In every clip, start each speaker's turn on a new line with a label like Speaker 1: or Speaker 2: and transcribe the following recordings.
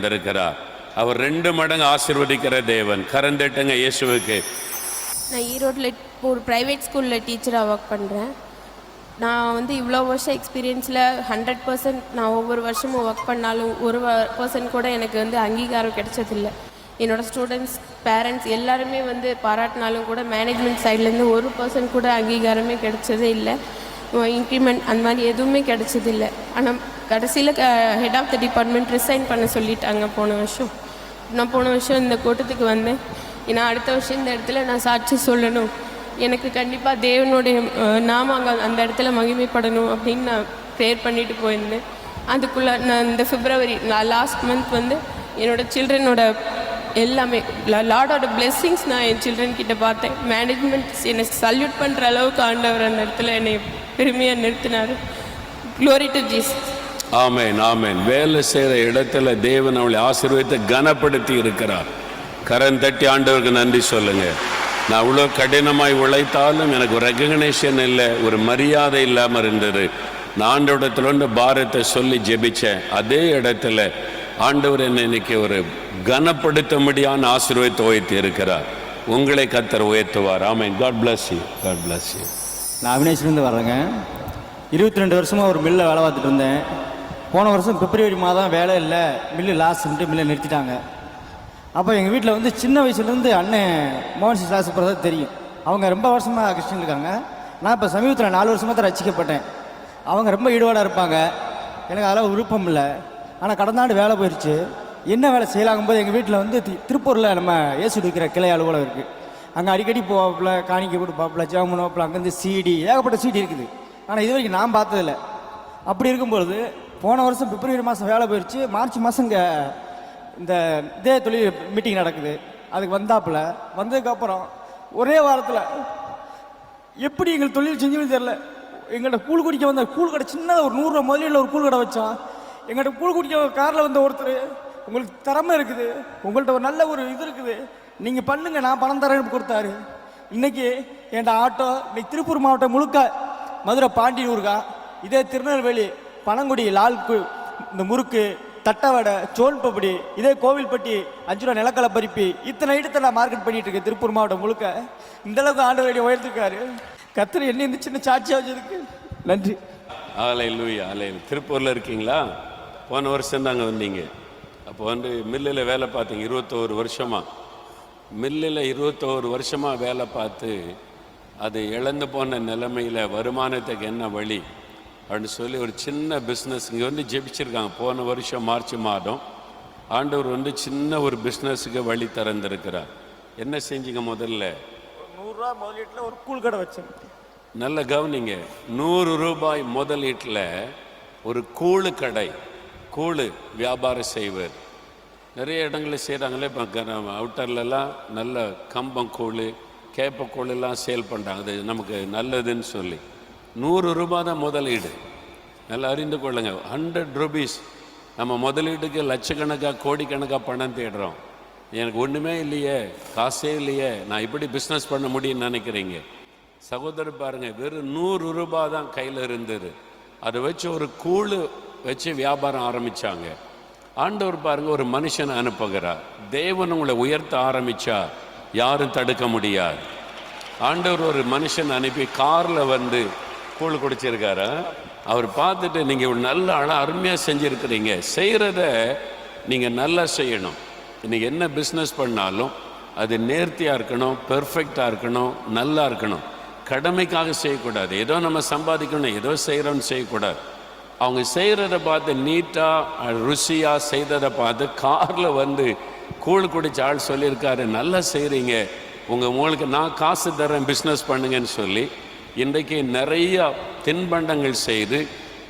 Speaker 1: இருக்கிறார். அவர் 2 மடங்கு ஆசீர்வதிக்கிற தேவன். கரந்தட்டுங்க இயேசுவுக்கு.
Speaker 2: நான் ஈரோட்டில் ஒரு ப்ரைவேட் ஸ்கூலில் டீச்சராக ஒர்க் பண்ணுறேன். நான் இவ்வளோ வருஷம் எக்ஸ்பீரியன்ஸில் 100% நான் ஒவ்வொரு வருஷமும் ஒர்க் பண்ணாலும் ஒரு பர்சன்ட் கூட எனக்கு அங்கீகாரம் கிடைச்சதில்லை. என்னோடய ஸ்டூடெண்ட்ஸ், பேரண்ட்ஸ் எல்லாருமே பாராட்டினாலும் கூட மேனேஜ்மெண்ட் சைட்லேருந்து 1% கூட அங்கீகாரமே கிடைச்சதே இல்லை. இன்க்ரிமெண்ட் அந்த மாதிரி எதுவுமே கிடைச்சதில்லை. ஆனால் கடைசியில் head of the department resign பண்ண சொல்லிட்டாங்க போன வருஷம். நான் போன வருஷம் இந்த கூட்டத்துக்கு வந்தேன். ஏன்னா அடுத்த வருஷம் இந்த இடத்துல நான் சாட்சி சொல்லணும், எனக்கு கண்டிப்பாக தேவனுடைய நாம அங்கே அந்த இடத்துல மகிமைப்படணும் அப்படின்னு நான் ப்ரேயர் பண்ணிட்டு போயிருந்தேன். அதுக்குள்ளே நான் இந்த பிப்ரவரி லாஸ்ட் மந்த் என்னோடய சில்ட்ரனோட எல்லாமே லார்டோட பிளெஸ்ஸிங்ஸ் நான் என் சில்ட்ரன் கிட்ட பார்த்தேன். மேனேஜ்மெண்ட் என்னை சல்யூட் பண்ணுற அளவுக்கு ஆண்டவர் அந்த இடத்துல என்னை பெருமையாக நிறுத்தினார். Glory to Jesus.
Speaker 1: Amen, amen. வேலை செய்கிற இடத்துல தேவன் அவளை ஆசீர்வதித்து கனப்படுத்தி இருக்கிறார். கரந்தட்டி ஆண்டவருக்கு நன்றி சொல்லுங்க. நான் அவ்வளோ கடினமாய் உழைத்தாலும் எனக்கு ஒரு ரெகக்னேஷன் இல்லை, ஒரு மரியாதை இல்லாமல் இருந்தது. நான் ஆண்டவரிடத்துல பாரத்தை சொல்லி ஜெபிச்சேன். அதே இடத்துல ஆண்டவர் என்னை இன்னைக்கு ஒரு கனப்படுத்தும்படியான ஆசீர்வாதத்தை உயர்த்தி இருக்கிறார். உங்களை கர்த்தர் உயர்த்துவார். Amen. God bless you. God bless you.
Speaker 3: நான் அவினேஷ்லேருந்து வர்றேங்க. 22 வருஷமாக ஒரு மில்லில் வேலை பார்த்துட்டு இருந்தேன். போன வருஷம் பிப்ரவரி மாதம் வேலை இல்லை, மில்லு லாஸ்ட்டு மில்லை நிறுத்திட்டாங்க. அப்போ எங்கள் வீட்டில் சின்ன வயசுலேருந்து அண்ணன் மோகன் சிலாசு பிரதர் தெரியும். அவங்க ரொம்ப வருஷமாக கிறிஸ்டின் இருக்காங்க. நான் இப்போ சமீபத்தில் 4 வருஷமாக தான் ரசிக்கப்பட்டேன். அவங்க ரொம்ப ஈடுபாடாக இருப்பாங்க. எனக்கு அதெல்லாம் விருப்பம் இல்லை. ஆனால் கடந்த ஆண்டு வேலை போயிடுச்சு. என்ன வேலை செய்யலாங்கும்போது எங்கள் வீட்டில் திருப்பூரில் நம்ம ஏசு இருக்கிற கிளை அலுவலகம் இருக்குது. அங்கே அடிக்கடி போவாப்பில், காணிக்க கொடுப்பாப்பில், ஜெபம் பண்ணுவாப்பில். அங்கேருந்து சிடி, ஏகப்பட்ட சிடி இருக்குது. ஆனால் இது வரைக்கும் நான் பார்த்ததில்லை. அப்படி இருக்கும்பொழுது போன வருஷம் பிப்ரவரி மாதம் வேலை போயிடுச்சு. மார்ச் மாதம் இங்கே இந்த இதே தொழில் மீட்டிங் நடக்குது. அதுக்கு வந்தாப்பில் வந்ததுக்கப்புறம் ஒரே வாரத்தில் எப்படி எங்கள் தொழில் செஞ்சுன்னு தெரில. எங்கள்கிட்ட கூழ் குடிக்க வந்த கூழ் கடை சின்னதாக ஒரு 100 ரூபா முதலில் ஒரு கூழ் கடை வச்சான். எங்கள்கிட்ட கூழ் குடிக்க காரில் வந்த ஒருத்தர், உங்களுக்கு திறமை இருக்குது, உங்கள்கிட்ட ஒரு நல்ல ஒரு இது இருக்குது, நீங்கள் பண்ணுங்க, நான் பணம் தரேன்னு கொடுத்தாரு. இன்றைக்கி என்கிட்ட ஆட்டோ இன்னைக்கு திருப்பூர் மாவட்டம் முழுக்க, மதுரை பாண்டியூருக்கா, இதே திருநெல்வேலி பனங்குடி லால்கு, இந்த முறுக்கு, தட்டவடை, சோன்பப்படி, இதே கோவில்பட்டி 5 ரூபா நிலக்கலை பறிப்பி, இத்தனை இடத்தை நான் மார்க்கெட் பண்ணிட்டு இருக்கேன் திருப்பூர் மாவட்டம் முழுக்க. இந்தளவுக்கு ஆண்டவருடைய உயர்த்திருக்காரு. கர்த்தர் என்ன இந்த சின்ன சாட்சியாக வச்சதுக்கு நன்றி.
Speaker 1: ஹல்லேலூயா, ஹல்லேலூயா. திருப்பூரில் இருக்கீங்களா? போன வருஷம் தாங்க வந்தீங்க. அப்போ மில்லில் வேலை பார்த்தீங்க 21 வருஷமாக. மில்லில் 21 வருஷமாக வேலை பார்த்து அது இழந்து போன நிலைமையில் வருமானத்துக்கு என்ன வழி அப்படின்னு சொல்லி ஒரு சின்ன பிஸ்னஸ் இங்கே ஜெபிச்சிருக்காங்க. போன வருஷம் மார்ச் மாதம் ஆண்டவர் சின்ன ஒரு பிஸ்னஸுக்கு வழி திறந்திருக்கிறார். என்ன செஞ்சீங்க? முதல்ல
Speaker 3: 100 ரூபா முதலீட்டில் ஒரு கூழ் கடை வச்சேன்.
Speaker 1: நல்ல கவனிங்க. 100 ரூபாய் முதலீட்டில் ஒரு கூழு கடை, கூழு வியாபாரம் செய்வர். நிறைய இடங்களில் செய்கிறாங்களே. இப்போ அவுட்டர்லாம் நல்ல கம்பம் கூழ், கேப்பக்கூழெல்லாம் சேல் பண்ணுறாங்க. அது நமக்கு நல்லதுன்னு சொல்லி 100 ரூபா தான் முதலீடு. நல்லா அறிந்து கொள்ளுங்க. 100 rupees நம்ம முதலீட்டுக்கு லட்சக்கணக்காக கோடிக்கணக்காக பணம் தேடுறோம். எனக்கு ஒன்றுமே இல்லையே, காசே இல்லையே, நான் இப்படி பிஸ்னஸ் பண்ண முடியும்னு நினைக்கிறீங்க. சகோதரர் பாருங்கள், வெறும் 100 ரூபா தான் கையில் இருந்தது. அதை வச்சு ஒரு கூழ் வச்சு வியாபாரம் ஆரம்பித்தாங்க. ஆண்டவர் பாருங்கள், ஒரு மனுஷனை அனுப்புகிறார். தேவன் உங்களை உயர்த்த ஆரம்பித்தா யாரும் தடுக்க முடியாது. ஆண்டவர் ஒரு மனுஷன் அனுப்பி காரில் கூழ் குடிச்சிருக்காரு. அவர் பார்த்துட்டு நீங்கள் நல்ல அருமையாக செஞ்சுருக்கிறீங்க, செய்கிறத நீங்கள் நல்லா செய்யணும். இன்றைக்கி என்ன பிஸ்னஸ் பண்ணாலும் அது நேர்த்தியாக இருக்கணும், பெர்ஃபெக்டாக இருக்கணும், நல்லா இருக்கணும். கடமைக்காக செய்யக்கூடாது. ஏதோ நம்ம சம்பாதிக்கணும், ஏதோ செய்கிறோன்னு செய்யக்கூடாது. அவங்க செய்கிறத பார்த்து நீட்டாக ருசியாக செய்ததை பார்த்து காரில் கூழ் குடிச்ச ஆள் சொல்லியிருக்காரு, நல்லா செய்கிறீங்க, உங்களுக்கு நான் காசு தரேன், பிஸ்னஸ் பண்ணுங்கன்னு சொல்லி இன்றைக்கு நிறைய தின்பண்டங்கள் செய்து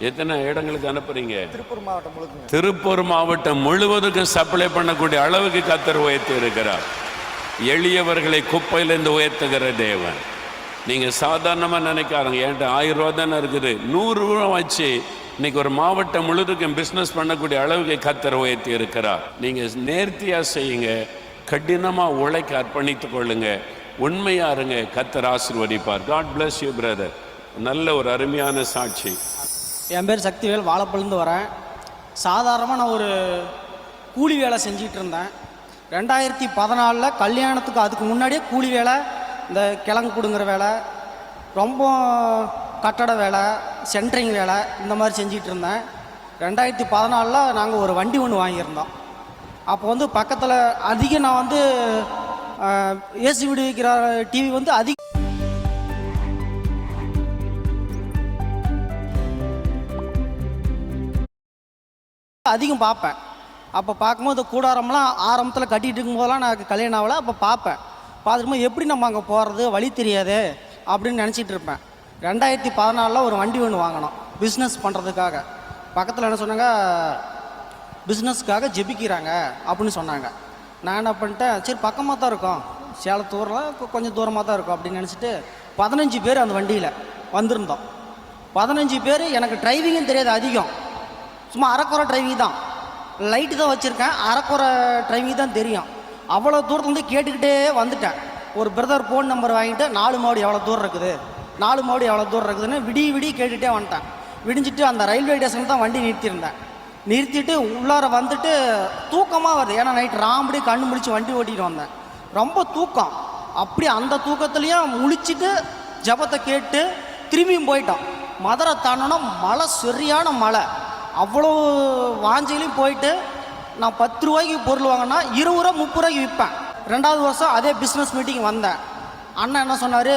Speaker 1: எத்தனை இடங்களுக்கு அனுப்புறீங்க? திருப்பூர் மாவட்டம் முழுவதுக்கும் சப்ளை பண்ணக்கூடிய அளவுக்கு கர்த்தர் உயர்த்தி இருக்கிறார். எளியவர்களை குப்பையிலேருந்து உயர்த்துகிற தேவன். நீங்கள் சாதாரணமாக நினைக்காருங்க, என்கிட்ட 1000 ரூபா தானே இருக்குது, 100 ரூபா வச்சு இன்னைக்கு ஒரு மாவட்டம் முழுவதுக்கும் பிஸ்னஸ் பண்ணக்கூடிய அளவுக்கு கர்த்தர் உயர்த்தி இருக்கிறார். நீங்கள் நேர்த்தியாக செய்யுங்க, கடினமாக உழைக்க அர்ப்பணித்துக் கொள்ளுங்க, உண்மையாக இருங்க, கர்த்தர் ஆசீர்வதிப்பார். God bless you brother. நல்ல ஒரு அருமையான சாட்சி.
Speaker 4: என் பேர் சக்திவேல், வாழைப்பழுந்து வரேன். சாதாரணமாக நான் ஒரு கூலி வேலை செஞ்சிட்டு இருந்தேன். 2014 கல்யாணத்துக்கு அதுக்கு முன்னாடியே கூலி வேலை, இந்த கிழங்கு பிடுங்குற வேலை, ரொம்ப கட்டட வேலை, சென்ட்ரிங் வேலை இந்த மாதிரி செஞ்சிட்டு இருந்தேன். 2014 நாங்கள் ஒரு வண்டி ஒன்று வாங்கியிருந்தோம். அப்போ வந்து பக்கத்தில் அதிகம் நான் வந்து ஏசி வீடு வைக்கிற டிவி வந்து அதிகம் பார்ப்பேன். அப்போ பார்க்கும்போது கூடாரம்லாம் ஆரம்பத்தில் கட்டிகிட்டு இருக்கும்போதெல்லாம் நான் கல்யாணம் ஆகலை. அப்போ பார்ப்பேன். பார்த்துட்டு எப்படி நம்ம அங்கே போகிறது வழி தெரியாது அப்படின்னு நினச்சிட்டு இருப்பேன். 2014 ஒரு வண்டி ஒன்று வாங்கினோம் பிஸ்னஸ் பண்ணுறதுக்காக. பக்கத்தில் என்ன சொன்னாங்க, பிஸ்னஸ்க்காக ஜெபிக்கிறாங்க அப்படின்னு சொன்னாங்க. நான் என்ன பண்ணிட்டேன், சரி பக்கமாக தான் இருக்கும், சேலத்தூரில் கொஞ்சம் தூரமாக தான் இருக்கும் அப்படின்னு நினச்சிட்டு 15 பேர் அந்த வண்டியில் வந்திருந்தோம். 15 பேர். எனக்கு டிரைவிங்கும் தெரியாது அதிகம், சும்மா அரைக்குறை டிரைவிங் தான், லைட்டு தான் வச்சுருக்கேன், அரைக்குறை டிரைவிங் தான் தெரியும். அவ்வளோ தூரத்துலேருந்து கேட்டுக்கிட்டே வந்துட்டேன். ஒரு பிரதர் ஃபோன் நம்பர் வாங்கிட்டு 4 மாடி எவ்வளோ தூரம் இருக்குது, 4 மாடி எவ்வளோ தூரம் இருக்குதுன்னு விடிய கேட்டுகிட்டே வந்துட்டேன். விடிஞ்சிட்டு அந்த ரயில்வே ஸ்டேஷன் தான் வண்டி நிறுத்தியிருந்தேன். நிறுத்திட்டு உள்ளார வந்துட்டு தூக்கமாக வருது. ஏன்னா நைட் ராம்படி கண்ணு முடிச்சு வண்டி ஓட்டிகிட்டு வந்தேன். ரொம்ப தூக்கம். அப்படி அந்த தூக்கத்துலேயும் முழிச்சிட்டு ஜபத்தை கேட்டு திரும்பியும் போயிட்டோம். மதுரை தாண்டோன்னா மழை, சரியான மழை. அவ்வளோ வாஞ்சிலையும் போயிட்டு நான் 10 ரூபாய்க்கு பொருள் வாங்கினா 20 ரூபா 30 ரூபாய்க்கு விற்பேன். 2வது வருஷம் அதே பிஸ்னஸ் மீட்டிங் வந்தேன். அண்ணன் என்ன சொன்னார்,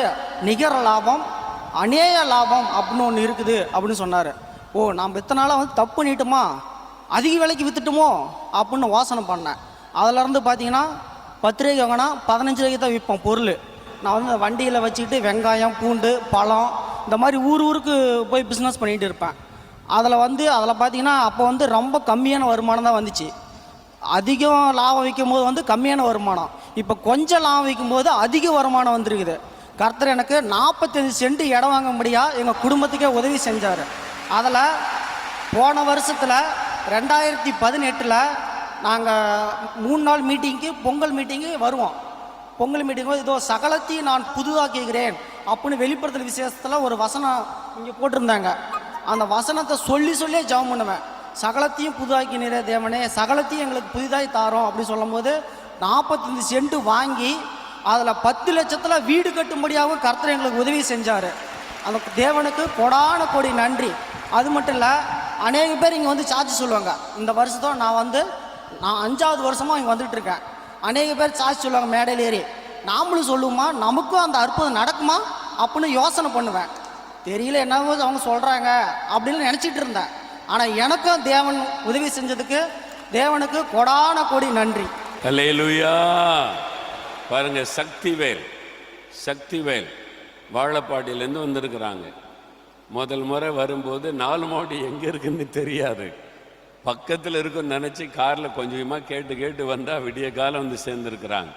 Speaker 4: நிகர லாபம் அநேக லாபம் அப்படின்னு ஒன்று இருக்குது அப்படின்னு சொன்னார். ஓ, நாம் இத்தனை நாளாக வந்து தப்பு பண்ணிட்டோமா, அதிக விலைக்கு விற்றுட்டோமோ அப்படின்னு யோசனை பண்ணேன். அதிலேருந்து பார்த்தீங்கன்னா 10 ரூபாய்க்கு வாங்கினா 15 ரூபாய்க்கு தான் விற்போம் பொருள். நான் வந்து வண்டியில் வச்சுக்கிட்டு வெங்காயம், பூண்டு, பழம் இந்த மாதிரி ஊருக்கு போய் பிஸ்னஸ் பண்ணிகிட்டு இருப்பேன். அதில் பார்த்தீங்கன்னா அப்போ வந்து ரொம்ப கம்மியான வருமானம் தான் வந்துச்சு. அதிகம் லாபம் விற்கும் போது வந்து கம்மியான வருமானம், இப்போ கொஞ்சம் லாபம் விற்கும் போது அதிக வருமானம் வந்துருக்குது. கர்த்தர் எனக்கு 45 சென்ட் இடம் வாங்க முடியாது எங்கள் குடும்பத்துக்கே உதவி செஞ்சார். அதில் போன வருஷத்தில் 2018 நாங்கள் 3 நாள் மீட்டிங்க்கு, பொங்கல் மீட்டிங்கு வருவோம். பொங்கல் மீட்டிங் இதோ சகலத்தையும் நான் புதுதாக்குகிறேன் அப்படின்னு வெளிப்படுத்தல் விசேஷத்தில் ஒரு வசனம் இங்கே போட்டிருந்தாங்க. அந்த வசனத்தை சொல்லியே ஜெபம் பண்ணுவேன். சகலத்தையும் புதுதாக்கினீரே தேவனே, சகலத்தையும் எங்களுக்கு புதிதாய் தாரோம் அப்படின்னு சொல்லும்போது 45 சென்ட் வாங்கி அதில் 10 லட்சத்தில் வீடு கட்டும்படியாகவும் கர்த்தர் எங்களுக்கு உதவி செஞ்சார். அந்த தேவனுக்கு கொடான கோடி நன்றி. அது மட்டும் இல்லை, அநேக பேர் இங்கே வந்து சாட்சி சொல்லுவாங்க. இந்த வருஷத்தோட நான் 5வது வருஷமாக இங்கே வந்துட்டுருக்கேன். அநேக பேர் சாட்சி சொல்லுவாங்க மேடையில் ஏறி. நாமளும் சொல்லுவோமா, நமக்கும் அந்த அற்புதம் நடக்குமா அப்படின்னு யோசனை பண்ணுவேன். தெரியல என்னவோ அவங்க சொல்கிறாங்க அப்படின்னு நினச்சிட்டு இருந்தேன். ஆனால் எனக்கும் தேவன் உதவி செஞ்சதுக்கு தேவனுக்கு கொடான கோடி நன்றி.
Speaker 1: அல்லேலூயா. பாருங்க, சக்திவேல் வாழப்பாடியிலேருந்து வந்திருக்கிறாங்க. முதல் முறை வரும்போது 4 மாடி எங்கே இருக்குன்னு தெரியாது, பக்கத்தில் இருக்குன்னு நினச்சி காரில் கொஞ்சமாக கேட்டு வந்தால் விடிய காலம் வந்து சேர்ந்துருக்குறாங்க.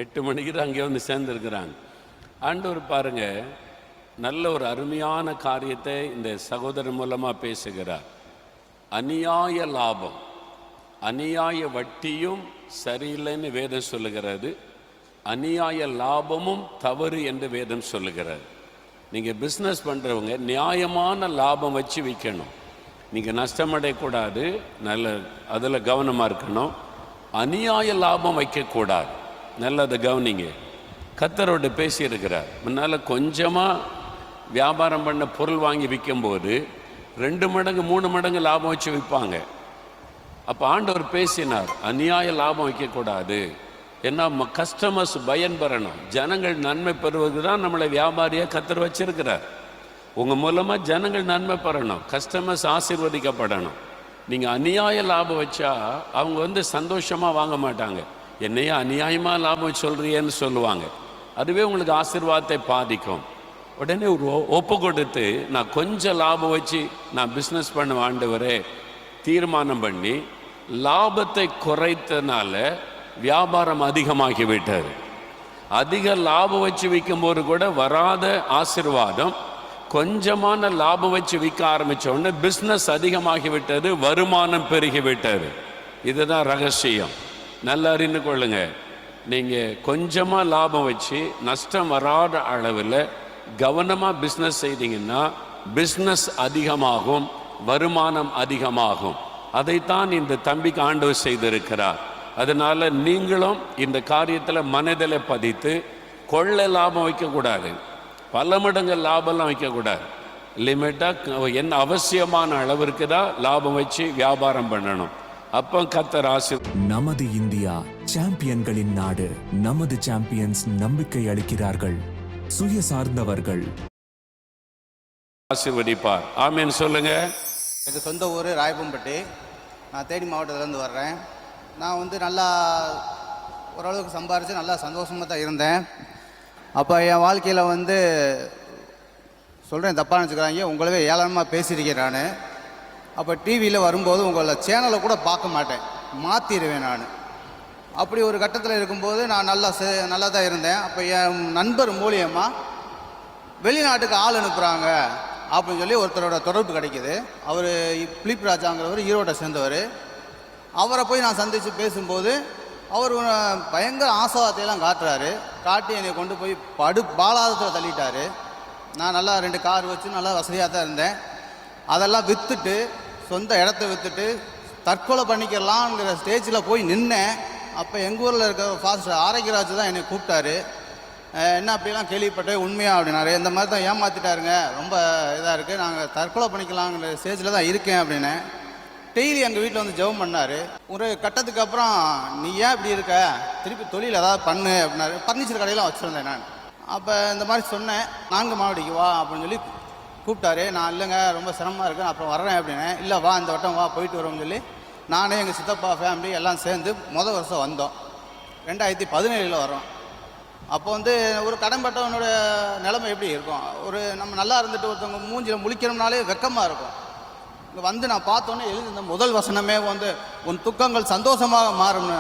Speaker 1: 8 மணிக்கு தான் அங்கே வந்து சேர்ந்துருக்குறாங்க. ஆண்டவர் பாருங்க, நல்ல ஒரு அருமையான காரியத்தை இந்த சகோதரர் மூலமாக பேசுகிறார். அநியாய லாபம், அநியாய வட்டியும் சரியில்லைன்னு வேதம் சொல்லுகிறது, அநியாய லாபமும் தவறு என்று வேதம் சொல்லுகிறது. நீங்கள் பிஸ்னஸ் பண்ணுறவங்க நியாயமான லாபம் வச்சு விற்கணும். நீங்கள் நஷ்டமடையக்கூடாது, நல்ல அதில் கவனமாக இருக்கணும். அநியாய லாபம் வைக்கக்கூடாது. நல்லதை கவனிங்க. கர்த்தரோடு பேசியிருக்கிறார். முன்னால் கொஞ்சமாக வியாபாரம் பண்ண பொருள் வாங்கி விற்கும்போது 2 மடங்கு 3 மடங்கு லாபம் வச்சு விற்பாங்க. அப்போ ஆண்டவர் பேசினார், அநியாய லாபம் வைக்கக்கூடாது. ஏன்னா கஸ்டமர்ஸ் பயன்பெறணும், ஜனங்கள் நன்மை பெறுவது தான் நம்மளை வியாபாரியாக கர்த்தர் வச்சிருக்கிறார். உங்கள் மூலமாக ஜனங்கள் நன்மை பெறணும், கஸ்டமர்ஸ் ஆசீர்வதிக்கப்படணும். நீங்கள் அநியாய லாபம் வச்சா அவங்க வந்து சந்தோஷமாக வாங்க மாட்டாங்க. என்னையா அநியாயமாக லாபம் சொல்கிறியேன்னு சொல்லுவாங்க. அதுவே உங்களுக்கு ஆசீர்வாதத்தை பாதிக்கும். உடனே ஒரு ஒப்பு கொடுத்து, நான் கொஞ்சம் லாபம் வச்சு நான் பிஸ்னஸ் பண்ண ஆண்டவரே தீர்மானம் பண்ணி லாபத்தை குறைத்தனால வியாபாரம் அதிகமாகி விட்டார். அதிக லாபம் வச்சு விற்கும்போது கூட வராத ஆசீர்வாதம் கொஞ்சமான லாபம் வச்சு விற்க ஆரம்பித்த உடனே பிஸ்னஸ் அதிகமாகி விட்டது, வருமானம் பெருகி விட்டது. இதுதான் ரகசியம். நல்லா அறிந்து கொள்ளுங்க. நீங்கள் கொஞ்சமாக லாபம் வச்சு நஷ்டம் வராத அளவில் கவனமாக பிஸ்னஸ் செய்தீங்கன்னா பிஸ்னஸ் அதிகமாகும், வருமானம் அதிகமாகும். அதைத்தான் இந்த தம்பிக்கு ஆண்டவர் செய்திருக்கிறார். அதனால நீங்களும் இந்த காரியத்தில் மனதில் பதித்து கொள்ளை லாபம் வைக்கக்கூடாது, பல மடங்கு லாபம்லாம் வைக்கக்கூடாது. லிமிட்டாக என்ன அவசியமான அளவிற்கு தான் லாபம் வச்சு வியாபாரம் பண்ணணும். அப்போ கர்த்தர்
Speaker 5: நமது இந்தியா சாம்பியன்களின் நாடு. நமது சாம்பியன்ஸ் நம்பிக்கை அளிக்கிறார்கள், சுயசார்ந்தவர்கள்.
Speaker 1: ஆசீர்வதிப்பார். ஆமென் சொல்லுங்க.
Speaker 6: எனக்கு சொந்த ஊர் ராயப்பம்பட்டி. நான் தேனி மாவட்டத்திலேருந்து வர்றேன். நான் நல்லா ஓரளவுக்கு சம்பாரித்து நல்லா சந்தோஷமாக தான் இருந்தேன். அப்போ என் வாழ்க்கையில் சொல்கிறேன், தப்பாக நினச்சிக்கிறாங்க, உங்களவே ஏளனமாக பேசியிருக்கேன் நான். அப்போ டிவியில் வரும்போது உங்களை சேனலை கூட பார்க்க மாட்டேன், மாற்றிடுவேன் நான். அப்படி ஒரு கட்டத்தில் இருக்கும்போது நான் நல்லா தான் இருந்தேன். அப்போ என் நண்பர் மூலியமாக வெளிநாட்டுக்கு ஆள் அனுப்புகிறாங்க அப்படின்னு சொல்லி ஒருத்தரோட தொடர்பு கிடைக்கிது. அவர் பிலிப் ராஜாங்கிறவர், ஈரோட்டை சேர்ந்தவர். அவரை போய் நான் சந்தித்து பேசும்போது அவர் பயங்கர ஆசவாத்தையெல்லாம் காட்டுறாரு. காட்டி என்னை கொண்டு போய் பாலாதத்தில் தள்ளிட்டார். நான் நல்லா 2 கார் வச்சு நல்லா வசதியாக தான் இருந்தேன். அதெல்லாம் விற்றுட்டு, சொந்த இடத்த விற்றுட்டு தற்கொலை பண்ணிக்கலாங்கிற ஸ்டேஜில் போய் நின்னேன். அப்போ எங்கள் ஊரில் இருக்க ஃபாஸ்ட் ஆரோக்கியராஜ் தான் என்னை கூப்பிட்டாரு. என்ன அப்படிலாம் கேள்விப்பட்டேன், உண்மையாக அப்படின்னாரு. இந்த மாதிரி தான் ஏமாற்றிட்டாருங்க, ரொம்ப இதாக இருக்குது, நாங்கள் தற்கொலை பண்ணிக்கலாங்கிற ஸ்டேஜில் தான் இருக்கேன் அப்படின்னு. டெய்லி எங்கள் வீட்டில் ஜெபம் பண்ணார். ஒரு கட்டத்துக்கு அப்புறம், நீ ஏன் இப்படி இருக்க, திருப்பி தொழில் ஏதாவது பண்ணு அப்படின்னாரு. ஃபர்னிச்சர் கடையெல்லாம் வச்சுருந்தேன் நான். அப்போ இந்த மாதிரி சொன்னேன். 4 மாவடிக்கு வா அப்படின்னு சொல்லி கூப்பிட்டாரு. நான் இல்லைங்க, ரொம்ப சிரமமாக இருக்கேன், அப்புறம் வர்றேன் அப்படின்னு. இல்லை வா, இந்த வட்டம் வா, போயிட்டு வரோம்னு சொல்லி நானே எங்கள் சித்தப்பா ஃபேமிலி எல்லாம் சேர்ந்து வருஷம் வந்தோம். 2017 வரோம். அப்போ ஒரு கடன்பட்டவனோட நிலைமை எப்படி இருக்கும், நம்ம நல்லா இருந்துட்டு ஒருத்தவங்க மூஞ்சில் முழிக்கிறோம்னாலே வெக்கமாக இருக்கும். இங்கே நான் பார்த்தோன்னே எழுதி முதல் வசனமே உன் துக்கங்கள் சந்தோஷமாக மாறும்னு.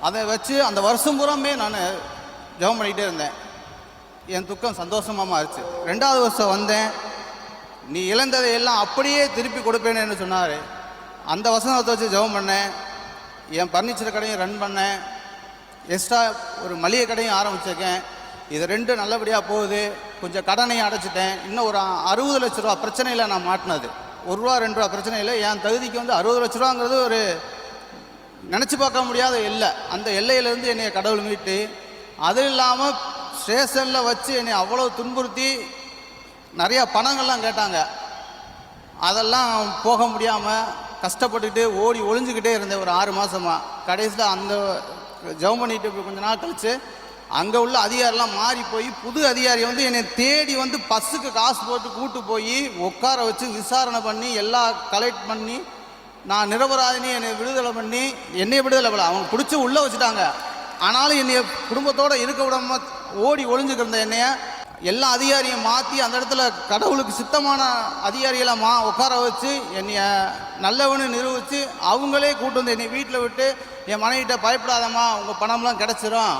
Speaker 6: அதை வச்சு அந்த வருஷம் பூராமே நான் ஜெபம் பண்ணிக்கிட்டே இருந்தேன். என் துக்கம் சந்தோஷமாக மாறிச்சு. 2வது வருஷம் வந்தேன். நீ இழந்ததை எல்லாம் அப்படியே திருப்பி கொடுப்பேன்னு சொன்னார். அந்த வசனத்தை வச்சு ஜெபம் பண்ணேன். என் ஃபர்னிச்சர் கடையும் ரன் பண்ணேன். எக்ஸ்ட்ரா ஒரு மளிகை கடையும் ஆரம்பிச்சிருக்கேன். இது 2 நல்லபடியாக போகுது. கொஞ்சம் கடனையும் அடைச்சிட்டேன். இன்னும் ஒரு 60 லட்ச ரூபா பிரச்சனையில் நான் மாட்டினது. 1 ரூபா 2 ரூபா பிரச்சனை இல்லை. என் தகுதிக்கு 60 லட்ச ரூபாங்கிறது ஒரு நினச்சி பார்க்க முடியாத எல்லை. அந்த எல்லையிலேருந்து என்னை கடவுள் மீட்டு, அது இல்லாமல் ஸ்டேஷனில் வச்சு என்னை அவ்வளோ துன்புறுத்தி நிறையா பணங்கள்லாம் கேட்டாங்க. அதெல்லாம் போக முடியாமல் கஷ்டப்பட்டுக்கிட்டு ஓடி ஒளிஞ்சிக்கிட்டே இருந்தேன் ஒரு 6 மாதமாக. கடைசியில் அந்த ஜெபம் பண்ணிட்டு கொஞ்ச நாள் கழித்து அங்கே உள்ள அதிகாரிலாம் மாறி போய் புது அதிகாரி என்னை தேடி பஸ்ஸுக்கு காசு போட்டு கூட்டு போய் உட்கார வச்சு விசாரணை பண்ணி எல்லாம் கலெக்ட் பண்ணி நான் நிரபராதினி என்னை விடுதலை பண்ணி, என்னைய விடுதலை பண்ண அவங்க பிடிச்சி உள்ளே வச்சுட்டாங்க. ஆனாலும் என்னைய குடும்பத்தோடு இருக்க விடாம ஓடி ஒளிஞ்சுக்கிருந்த என்னைய எல்லா அதிகாரியும் மாற்றி அந்த இடத்துல கடவுளுக்கு சித்தமான அதிகாரிகளை உட்கார வச்சு என்னைய நல்லவனு நிரூபித்து அவங்களே கூட்டு வந்து என்னை வீட்டில் விட்டு, என் மனைவிட்ட பயப்படாதம்மா, உங்கள் பணம்லாம் கிடச்சிரும்,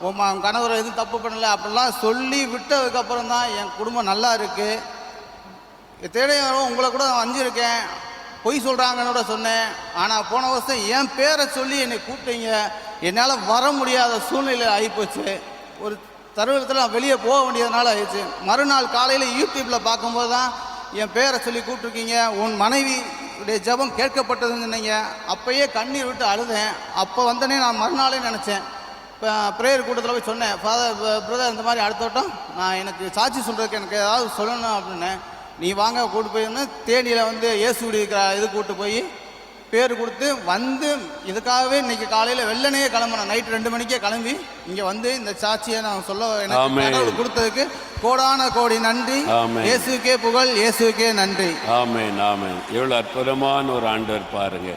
Speaker 6: உன் கணவர் எதுவும் தப்பு பண்ணலை அப்படிலாம் சொல்லி விட்டதுக்கப்புறம் தான் என் குடும்பம் நல்லா இருக்குது. தேடையும் உங்களை கூட நான் வஞ்சிருக்கேன், பொய் சொல்கிறாங்கன்னு கூட சொன்னேன். ஆனால் போன வருஷம் என் பேரை சொல்லி என்னை கூப்பிட்டீங்க, என்னால் வர முடியாத சூழ்நிலை ஆகிப்போச்சு. ஒரு தருணத்தில் நான் வெளியே போக வேண்டியதுனால ஆயிடுச்சு. மறுநாள் காலையில் யூடியூப்பில் பார்க்கும்போது தான் என் பேரை சொல்லி கூப்பிட்ருக்கீங்க, உன் மனைவியுடைய ஜெபம் கேட்கப்பட்டதுன்னு சொன்னீங்க. அப்போயே கண்ணீர் விட்டு அழுதேன். அப்போ வந்தனே நான் மறுநாளே நினச்சேன். இப்போ ப்ரேயர் கூட்டத்தில் போய் சொன்னேன், ஃபாதர் பிரதர் இந்த மாதிரி அடுத்த வட்டம் நான் எனக்கு சாட்சி சொல்கிறதுக்கு எனக்கு ஏதாவது சொல்லணும் அப்படின்னு. நீ வாங்க கூப்பிட்டு போயின்னு தேனியில் இயேசுடி இது கூப்பிட்டு போய் பேர் கொடுத்து இதுக்காகவே இன்னைக்கு காலையில் வெள்ளனையே கிளம்புனேன். நைட்டு 2 மணிக்கே கிளம்பி இங்கே இந்த சாட்சியை நான் சொல்ல எனக்கு கொடுத்ததுக்கு கோடான கோடி நன்றி. இயேசுக்கே புகழ், இயேசுக்கே நன்றி.
Speaker 1: ஆமென், ஆமென். எவ்வளோ அற்புதமான ஒரு ஆண்டவர் பாருங்க.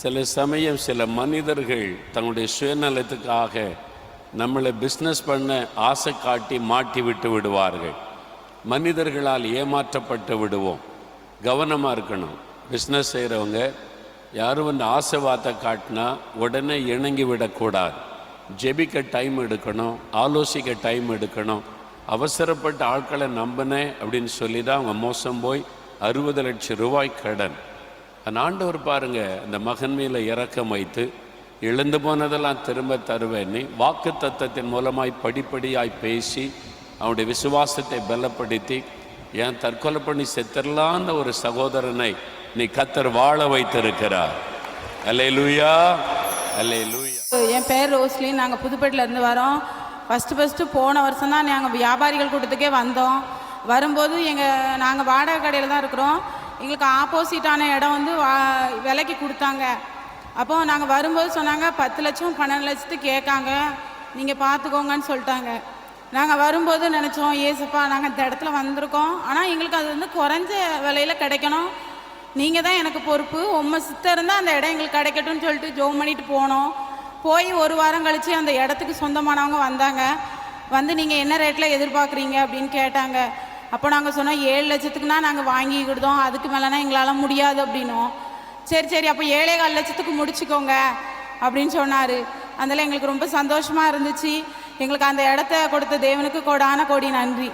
Speaker 1: சில சமயம் சில மனிதர்கள் தங்களுடைய சுயநலத்துக்காக நம்மளை பிஸ்னஸ் பண்ண ஆசை காட்டி மாட்டி விட்டு விடுவார்கள். மனிதர்களால் ஏமாற்றப்பட்டு விடுவோம். கவனமாக இருக்கணும். பிஸ்னஸ் செய்கிறவங்க யாரும் ஆசை வார்த்தை காட்டினா உடனே இணங்கி விடக்கூடாது. ஜெபிக்க டைம் எடுக்கணும், ஆலோசிக்க டைம் எடுக்கணும். அவசரப்பட்ட ஆட்களை நம்பினேன் அப்படின்னு சொல்லி தான் அவங்க மோசம் போய் 60 லட்சம் ரூபாய் கடன். அந்த ஆண்டவர் பாருங்க, அந்த மகன் மேலே இரக்கம் வைத்து இழந்து போனதெல்லாம் திரும்ப தருவேன்னு வாக்கு தத்தத்தின் மூலமாய் படிப்படியாய் பேசி அவனுடைய விசுவாசத்தை பலப்படுத்தி, ஏன் தற்கொலை பண்ணி செத்துடலான்னு ஒரு சகோதரனை நீ கத்தர் வாழ வைத்திருக்கிறார். அல்லேலூயா, அல்லேலூயா.
Speaker 7: என் பேர் ரோஸ்லின். நாங்கள் புதுப்பேட்டிலேருந்து வரோம். ஃபஸ்ட்டு போன வருஷம் தான் நாங்கள் வியாபாரிகள் கூட்டத்துக்கே வந்தோம். வரும்போது நாங்கள் வாடகை கடையில் தான் இருக்கிறோம். எங்களுக்கு ஆப்போசிட்டான இடம் வந்து விலைக்கு கொடுத்தாங்க. அப்போ நாங்கள் வரும்போது சொன்னாங்க 10 லட்சம் 12 லட்சத்துக்கு கேட்காங்க, நீங்கள் பார்த்துக்கோங்கன்னு சொல்லிட்டாங்க. நாங்கள் வரும்போது நினச்சோம், ஏசப்பா நாங்கள் இந்த இடத்துல வந்திருக்கோம், ஆனால் எங்களுக்கு அது வந்து குறைஞ்ச விலையில் கிடைக்கணும், நீங்கள் தான் எனக்கு பொறுப்பு, உங்கள் சித்தம் இருந்தால் அந்த இடம் எங்களுக்கு கிடைக்கட்டும்னு சொல்லிட்டு ஜோம் பண்ணிட்டு போனோம். போய் 1 வாரம் கழித்து அந்த இடத்துக்கு சொந்தமானவங்க வந்தாங்க. வந்து நீங்கள் என்ன ரேட்டில் எதிர்பார்க்குறீங்க அப்படின்னு கேட்டாங்க. அப்போ நாங்கள் சொன்னோம் 7 லட்சத்துக்குனா நாங்கள் வாங்கிக்கிட்டோம், அதுக்கு மேலேனா எங்களால் முடியாது அப்படின்னோம். சரி அப்போ 7,4 லட்சத்துக்கு முடிச்சுக்கோங்க அப்படின்னு சொன்னார். அதில் எங்களுக்கு ரொம்ப சந்தோஷமாக இருந்துச்சு. எங்களுக்கு அந்த இடத்த கொடுத்த தேவனுக்கு கோடான கோடி நன்றி.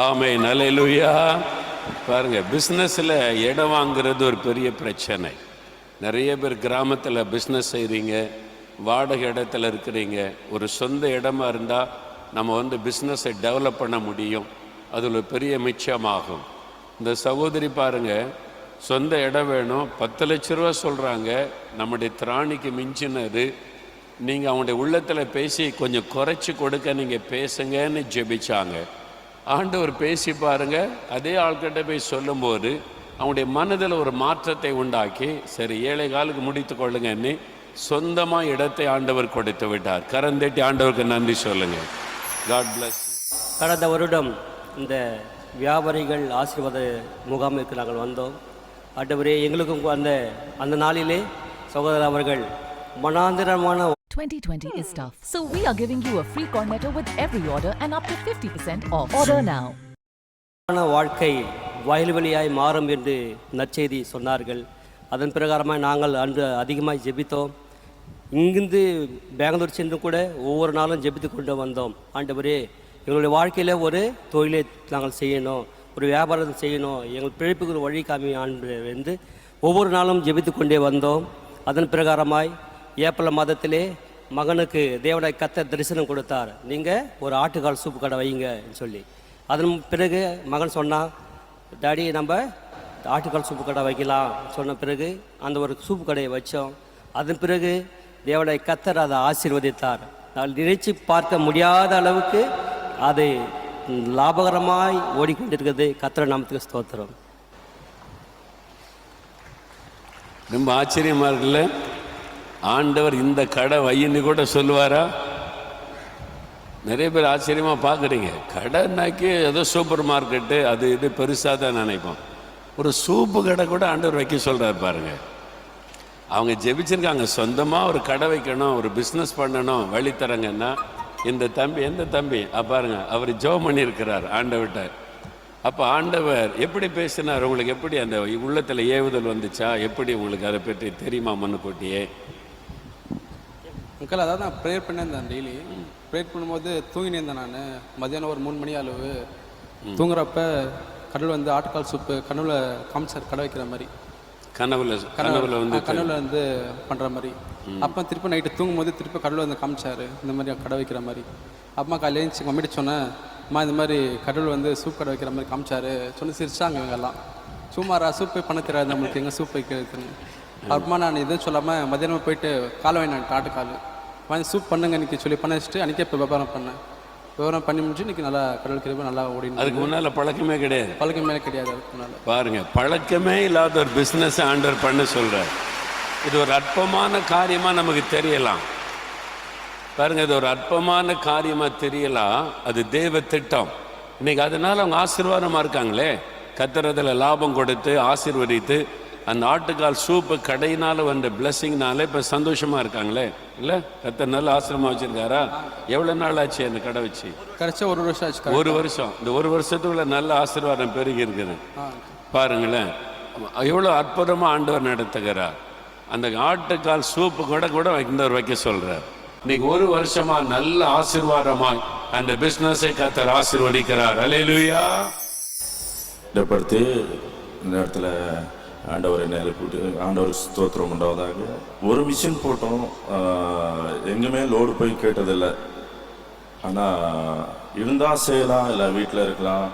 Speaker 1: ஆமென், அல்லேலூயா. பாருங்க, பிஸ்னஸில் இடம் வாங்குறது ஒரு பெரிய பிரச்சனை. நிறைய பேர் கிராமத்தில் பிஸ்னஸ் செய்கிறீங்க, வாடகை இடத்துல இருக்கிறீங்க. ஒரு சொந்த இடமா இருந்தால் நம்ம வந்து பிஸ்னஸை டெவலப் பண்ண முடியும், அதில் ஒரு பெரிய மிச்சமாகும். இந்த சகோதரி பாருங்கள், சொந்த இடம் வேணும், 10 லட்ச ரூபா சொல்கிறாங்க, நம்முடைய திராணிக்கு மிஞ்சினது. நீங்கள் அவங்களுடைய உள்ளத்தில் பேசி கொஞ்சம் குறைச்சி கொடுக்க நீங்கள் பேசுங்கன்னு ஜெபிச்சாங்க. ஆண்டவர் பேசி பாருங்கள், அதே ஆள்கிட்ட போய் சொல்லும்போது அவங்களுடைய மனதில் ஒரு மாற்றத்தை உண்டாக்கி, சரி 7,4 முடித்து கொள்ளுங்கன்னு சொந்தமாக இடத்தை ஆண்டவர் கொடுத்து விட்டார். கரந்தட்டி ஆண்டவருக்கு நன்றி சொல்லுங்கள். God bless.
Speaker 8: கடந்த வருடம் இந்த வியாபாரிகள் ஆசீர்வாத முகாமுக்கு நாங்கள் வந்தோம். ஆண்டவரே, எங்களுக்கும் அந்த நாளிலே சகோதரர் அவர்கள் மனாந்திரமான
Speaker 9: 2020 is tough, so we are giving you a free cornetto with every order and up to 50% off. Order now.
Speaker 8: வாழ்க்கை வயல்வெளியாய் மாறும் என்று நற்செய்தி சொன்னார்கள். அதன் பிரகாரமாக நாங்கள் அன்று அதிகமாக ஜெபித்தோம். இங்கிருந்து பெங்களூர் சென்று கூட ஒவ்வொரு நாளும் ஜெபித்து கொண்டு வந்தோம். ஆண்டவரே, எங்களுடைய வாழ்க்கையில் ஒரு தொழிலை நாங்கள் செய்யணும், ஒரு வியாபாரம் செய்யணும், எங்கள் பிழைப்புக்கு ஒரு வழி காமி ஆண்டு என்று ஒவ்வொரு நாளும் ஜெபித்து கொண்டே வந்தோம். அதன் பிரகாரமாய் ஏப்ரல் மாதத்திலே மகனுக்கு தேவனாய் கர்த்தர் தரிசனம் கொடுத்தார். நீங்கள் ஒரு ஆட்டுக்கால் சூப்பு கடை வைங்கன்னு சொல்லி. அதன் பிறகு மகன் சொன்னான், டாடி நம்ம ஆட்டுக்கால் சூப்பு கடை வைக்கலாம் சொன்ன பிறகு அந்த ஒரு சூப்பு கடையை வச்சோம். அதன் பிறகு தேவனாய் கர்த்தர் அதை ஆசீர்வதித்தார். நான் நினைச்சு பார்க்க முடியாத அளவுக்கு அது லாபகரமாய் ஓடிக்கொண்டிருக்கிறது. கர்த்தர் நாமத்துக்கு ஸ்தோத்திரம்.
Speaker 1: ரொம்ப ஆச்சரியமா இருக்குல்ல? ஆண்டவர் இந்த கடை வையின்னு கூட சொல்லுவாரா? நிறைய பேர் ஆச்சரியமாக பார்க்குறீங்க. கடைனாக்கி ஏதோ சூப்பர் மார்க்கெட்டு அது இது பெருசாக தான் நினைப்போம். ஒரு சூப்பு கடை கூட ஆண்டவர் வைக்க சொல்கிறார் பாருங்க. அவங்க ஜெபிச்சிருக்காங்க, சொந்தமாக ஒரு கடை வைக்கணும், ஒரு பிஸ்னஸ் பண்ணணும், வழி தரங்கன்னா இந்த தம்பி எந்த தம்பி பாருங்க, அவர் ஜெபம் பண்ணியிருக்கிறார் ஆண்டவர்கிட்ட. அப்போ ஆண்டவர் எப்படி பேசினார்? உங்களுக்கு எப்படி அந்த உள்ளத்தில் ஏவுதல் வந்துச்சா? எப்படி உங்களுக்கு அதை பற்றி தெரியுமா முன்னுக்கூட்டியே?
Speaker 10: அங்கிள், அதாவது நான் ப்ரேயர் பண்ணியிருந்தேன். டெய்லி ப்ரேயர் பண்ணும்போது தூங்கினே இருந்தேன். நான் மத்தியானம் ஒரு 3 மணி அளவு தூங்குறப்ப கடவுள் வந்து ஆட்டுக்கால் சூப்பு கனவுல காமிச்சார், கடை வைக்கிற மாதிரி. கனவுல வந்து பண்ணுற மாதிரி. அப்போ திருப்பி நைட்டு தூங்கும்போது திருப்பி கடவுள் வந்து காமிச்சார், இந்த மாதிரி கடை வைக்கிற மாதிரி. அம்மா காலையில் எழுந்துச்சு மம்மிட்டு சொன்னேன், அம்மா இந்த மாதிரி கடவுள் வந்து சூப் கடை வைக்கிற மாதிரி காமிச்சாரு சொன்ன. சிரிச்சாங்க இவங்கெல்லாம். சும்மாரா சூப்பே பண்ண தெரியாது நம்மளுக்கு, எங்கே சூப் வைக்கிறதுன்னு. அப்புறமா நான் எதுவும் சொல்லாமல் மத்தியானமாக போயிட்டு காலை வாங்கினேன், ஆட்டுக்கால் வாங்கி சூப் பண்ணுங்க இன்றைக்கி சொல்லி பண்ண வச்சுட்டு அன்றைக்கே இப்போ வியாபாரம் பண்ணேன். விவரம் பண்ணி முடிச்சு இன்றைக்கி நல்லா கடவுள் கிருபை நல்லா ஓடினு.
Speaker 1: அதுக்கு முன்னால் பழக்கமே கிடையாது.
Speaker 10: பழக்கமே கிடையாது அதுக்கு முன்னால்.
Speaker 1: பாருங்கள், பழக்கமே இல்லாத ஒரு பிஸ்னஸ் ஆண்டவர் பண்ண சொல்கிறார். இது ஒரு அற்பமான காரியமாக நமக்கு தெரியலாம். பாருங்கள், இது ஒரு அற்பமான காரியமாக தெரியலாம். அது தேவ திட்டம். இன்றைக்கி அதனால் அவங்க ஆசீர்வாதமாக இருக்காங்களே. கத்திரத்தில் லாபம் கொடுத்து ஆசீர்வதித்து அந்த ஆட்டுக்கால் சூப்பு கடையினால் வந்த பிளஸ்ஸிங்னால இப்போ சந்தோஷமாக இருக்காங்களே. இல்லை, கத்தர் நல்ல ஆசிரமமாக வச்சுருக்காரா? எவ்வளோ நாள் ஆச்சு அந்த கடை வச்சு?
Speaker 10: கடைசியா 1 வருஷம் ஆச்சு.
Speaker 1: 1 வருஷம். இந்த 1 வருஷத்துக்குள்ள நல்ல ஆசீர்வாதம் பெருகி இருக்குது. பாருங்களேன், எவ்வளோ அற்புதமாக ஆண்டவர் நடத்துகிறார். அந்த ஆட்டுக்கால் சூப்பு கூட வைக்கிறவர் வைக்க சொல்கிறார். இன்னைக்கு 1 வருஷமா நல்ல ஆசீர்வாதமாய் அந்த பிஸ்னஸை கர்த்தர் ஆசீர்வதிக்கிறார். அல்லேலூயா.
Speaker 11: படுத்து இந்த இடத்துல ஆண்டவர் என்ன கூட்டு ஆண்டவர் ஸ்தோத்திரம் உண்டாவதாக. ஒரு மிஷின் போட்டோம், எங்குமே லோடு போய் கேட்டதில்லை. ஆனால் இருந்தால் செய்யலாம், இல்லை வீட்டில் இருக்கலாம்